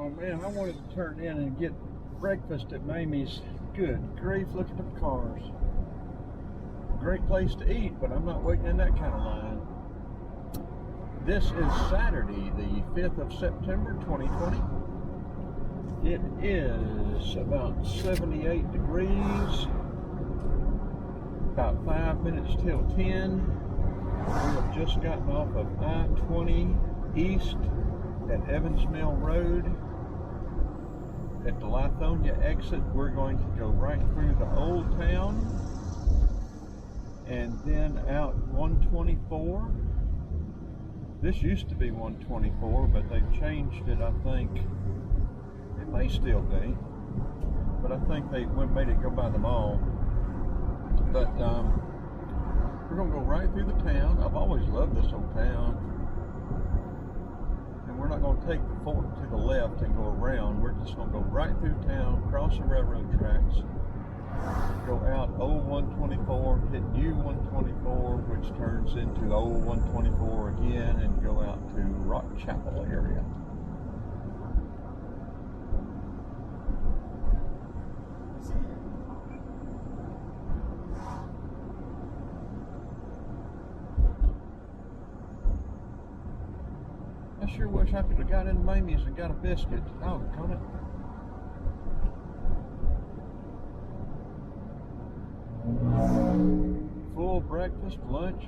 Oh man, I wanted to turn in and get breakfast at Mamie's. Good grief, look at the cars. Great place to eat, but I'm not waiting in that kind of line. This is Saturday, the 5th of September, 2020. It is about 78 degrees, about 5 minutes till 10. We have just gotten off of I-20 East at Evans Mill Road. At the Lithonia exit, we're going to go right through the old town and then out 124. This used to be 124, but they've changed it, I think. It may still be, but I think they made it go by the mall. But we're going to go right through the town. I've always loved this old town. And we're not going to take the fork to the left and go around. We're just going to go right through town, cross the railroad tracks, go out old 124, hit new 124, which turns into old 124 again, and go out to Rock Chapel area. I sure wish I could have got in Mamie's and got a biscuit. Oh, got it. Full breakfast, lunch,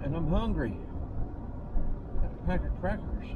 and I'm hungry. Got a pack of crackers.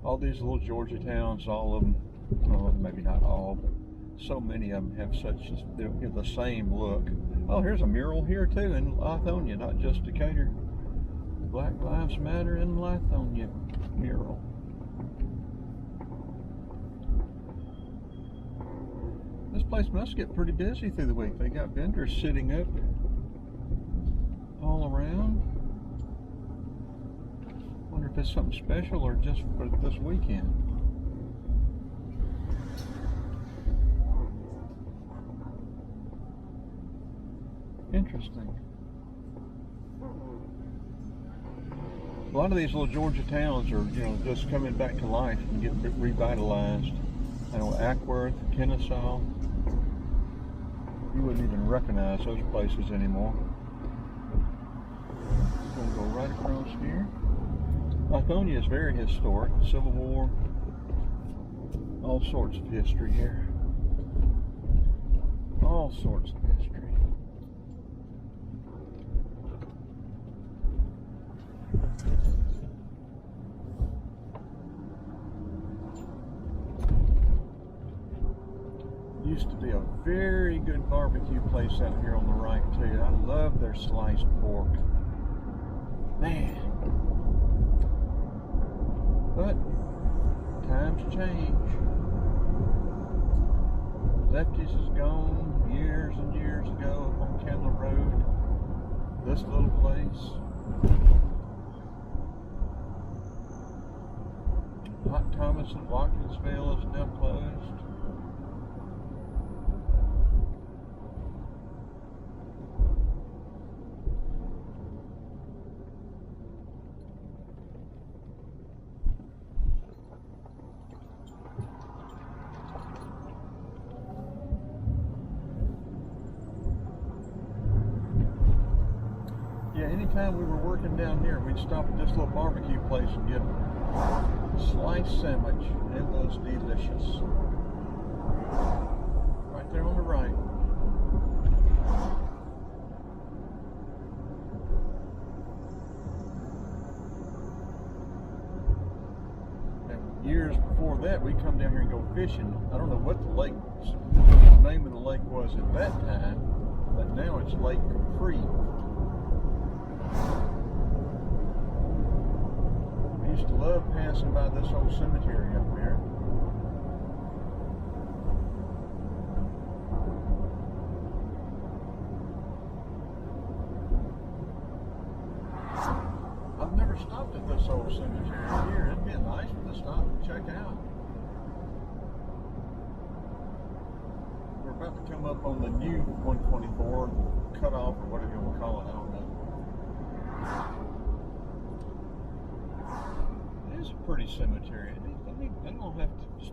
All these little Georgia towns, all of them, well, maybe not all, but so many of them have such, they're the same look. Oh, here's a mural here too in Lithonia, not just Decatur. Black Lives Matter in Lithonia mural. This place must get pretty busy through the week. They got vendors sitting up all around. Wonder if it's something special or just for this weekend. Interesting. A lot of these little Georgia towns are, just coming back to life and getting revitalized. I know Ackworth, Kennesaw. You wouldn't even recognize those places anymore. We're going to go right across here. Lithonia is very historic. Civil War, all sorts of history here. All sorts of history. Used to be a very good barbecue place out here on the right too. I love their sliced pork. Man. But times change. Lefty's is gone years and years ago up on Candler Road. This little place. Hot Thomas in Watkinsville is now closed. Yeah, anytime we were working down here, we'd stop at this little barbecue place and get a sliced sandwich. It was delicious. Right there on the right. And years before that, we'd come down here and go fishing. I don't know what the name of the lake was at that time, but now it's Lake Capri. I used to love passing by this old cemetery up there. I've never stopped at this old cemetery here. It'd be a nice one to stop and check out. We're about to come come up on the new 124, cut off, or whatever you want to call it, I don't know. It is a pretty cemetery. I'm gonna have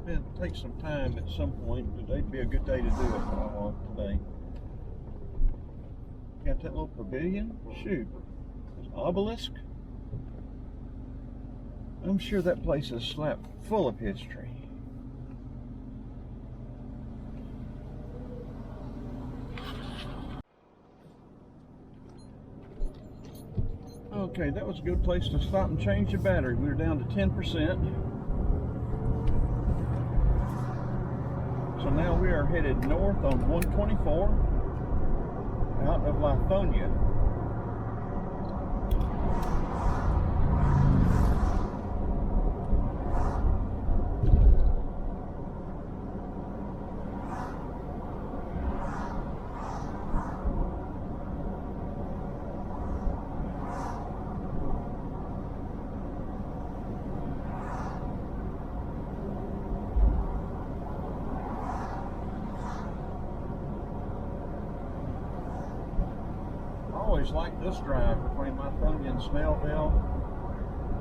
to take some time at some point. Today'd be a good day to do it, but I want today. Got that little pavilion? Shoot. There's an obelisk. I'm sure that place is slap full of history. Okay, that was a good place to stop and change the battery. We were down to 10%. So now we are headed north on 124 out of Lithonia. I always liked this drive between Lithonia and Snellville.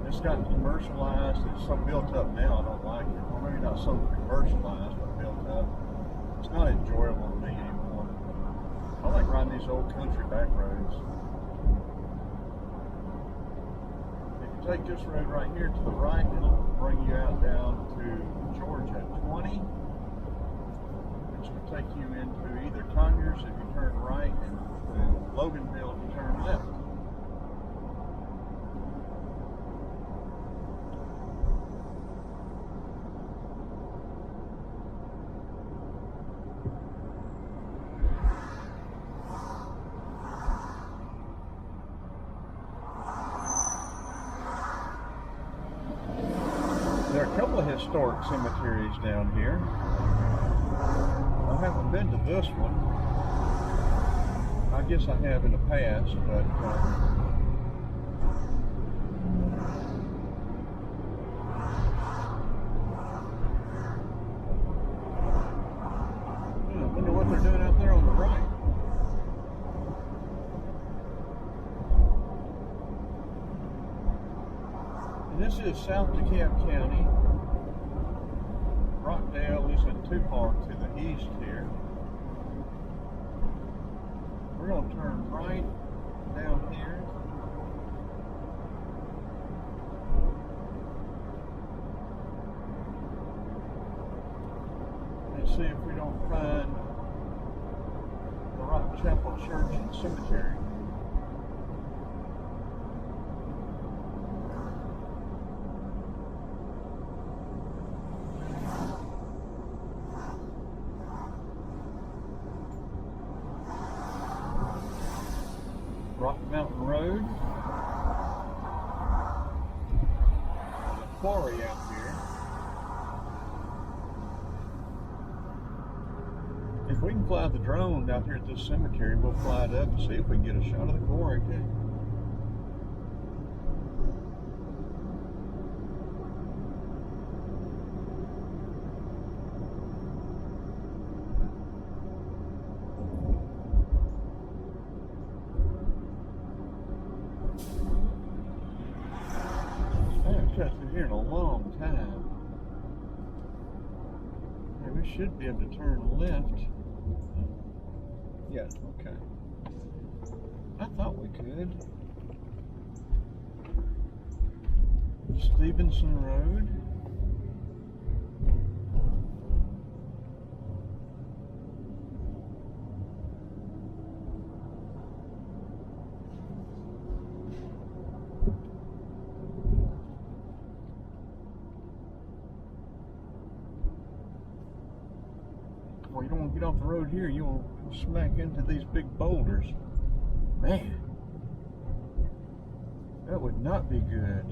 It's gotten commercialized. It's so built up now, I don't like it. Well, maybe not so commercialized, but built up. It's not enjoyable to me anymore. I like riding these old country back roads. If you take this road right here to the right, it'll bring you out down to Georgia 20, which will take you into either Conyers if you turn right, and Loganville if you turn left. There are a couple of historic cemeteries down here. I haven't been to this one. I guess I have in the past, but I wonder what they're doing out there on the right. And this is South DeKalb County. Rockdale isn't too far to the east here. We're going to turn right down here. And see if we don't find the Rock Chapel Church and Cemetery. Rock Mountain Road. There's a quarry out here. If we can fly the drone out here at this cemetery, we'll fly it up and see if we can get a shot of the quarry too. Through here in a long time. Yeah, we should be able to turn left. Yeah, okay. I thought we could. Stevenson Road. Well, you don't want to get off the road here, you'll smack into these big boulders. Man, that would not be good.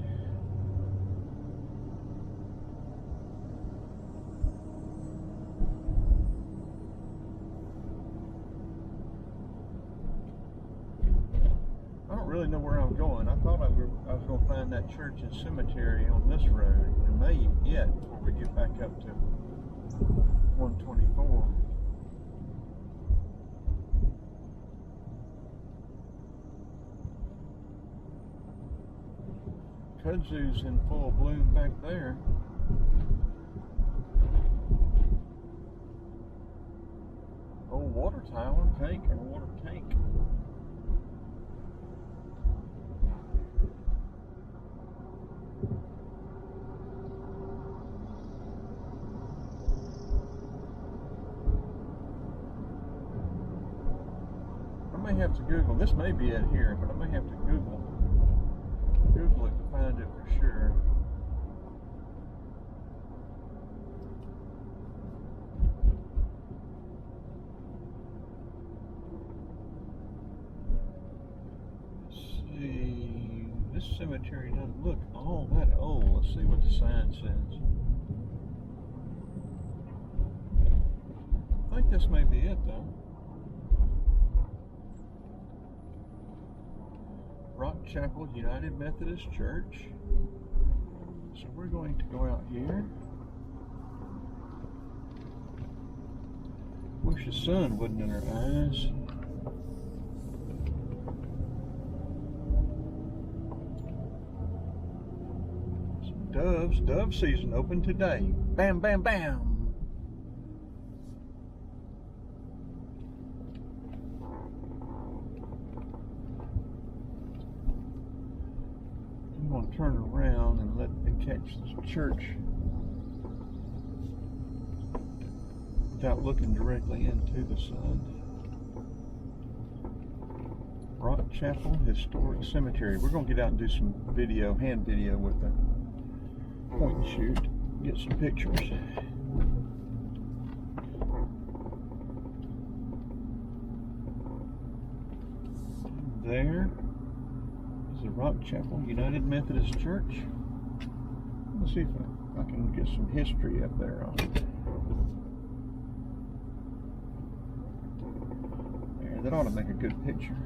I don't really know where I'm going. I thought I was going to find that church and cemetery on this road. We may yet before we get back up to 124. kudzu's in full bloom back there. Old water tower, tank, or water tank. I may have to Google, this may be it here, but I may have to Google it to find it for sure. This cemetery doesn't look all that old. Let's see what the sign says. I think this may be it though. Rock Chapel United Methodist Church. So we're going to go out here. Wish the sun wasn't in our eyes. Doves, dove season open today. Bam, bam, bam. I'm going to turn around and catch this church without looking directly into the sun. Rock Chapel Historic Cemetery. We're going to get out and do some video, hand video with the point and shoot, get some pictures. There is the Rock Chapel United Methodist Church. Let's see if I can get some history up there on it. There, that ought to make a good picture.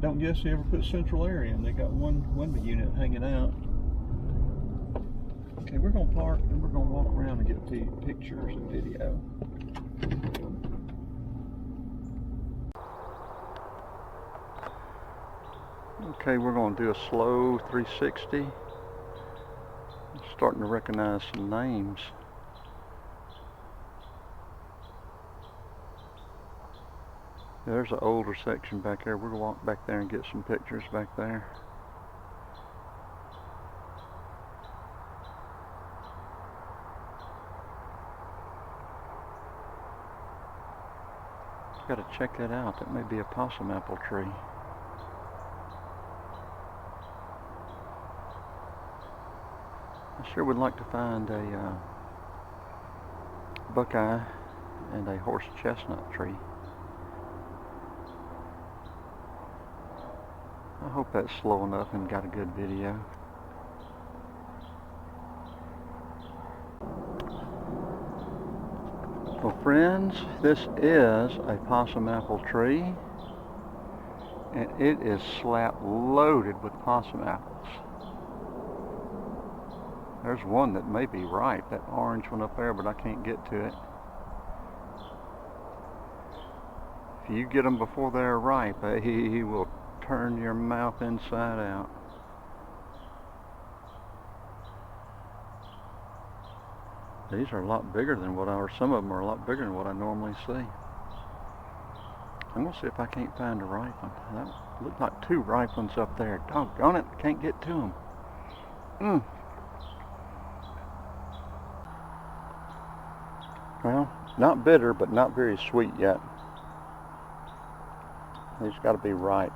Don't guess they ever put central area in. They got one unit hanging out. Okay, we're gonna park and we're gonna walk around and get pictures and video. Okay, we're gonna do a slow 360. I'm starting to recognize some names. There's an older section back there. We're going to walk back there and get some pictures back there. Got to check that out. That may be a possum apple tree. I sure would like to find a buckeye and a horse chestnut tree. I hope that's slow enough and got a good video. Well, friends, this is a possum apple tree, and it is slap loaded with possum apples. There's one that may be ripe, that orange one up there, but I can't get to it. If you get them before they're ripe, he will turn your mouth inside out. These are a lot bigger than some of them are a lot bigger than what I normally see. I'm gonna see if I can't find a ripe one. That looked like two ripe ones up there. Doggone it, can't get to them. Well, not bitter, but not very sweet yet. These got to be ripe.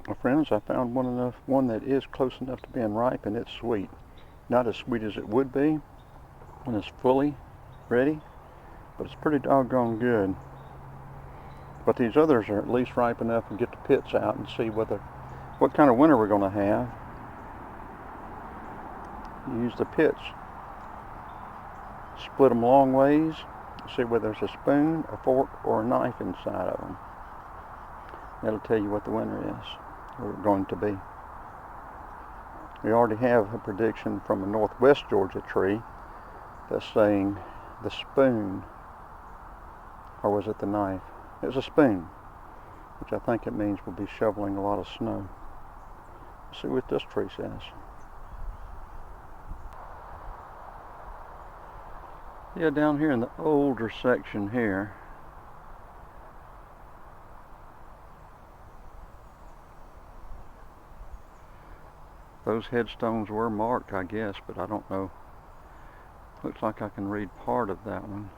Well, friends, I found one that is close enough to being ripe, and it's sweet. Not as sweet as it would be when it's fully ready, but it's pretty doggone good. But these others are at least ripe enough to get the pits out and see what kind of winter we're going to have. Use the pits, split them long ways, See whether there's a spoon, a fork, or a knife inside of them. That'll tell you what the winner is, or going to be. We already have a prediction from a northwest Georgia tree that's saying the spoon, or was it the knife? It was a spoon, which I think it means we'll be shoveling a lot of snow. Let's see what this tree says. Yeah, down here in the older section here, those headstones were marked, I guess, but I don't know. Looks like I can read part of that one.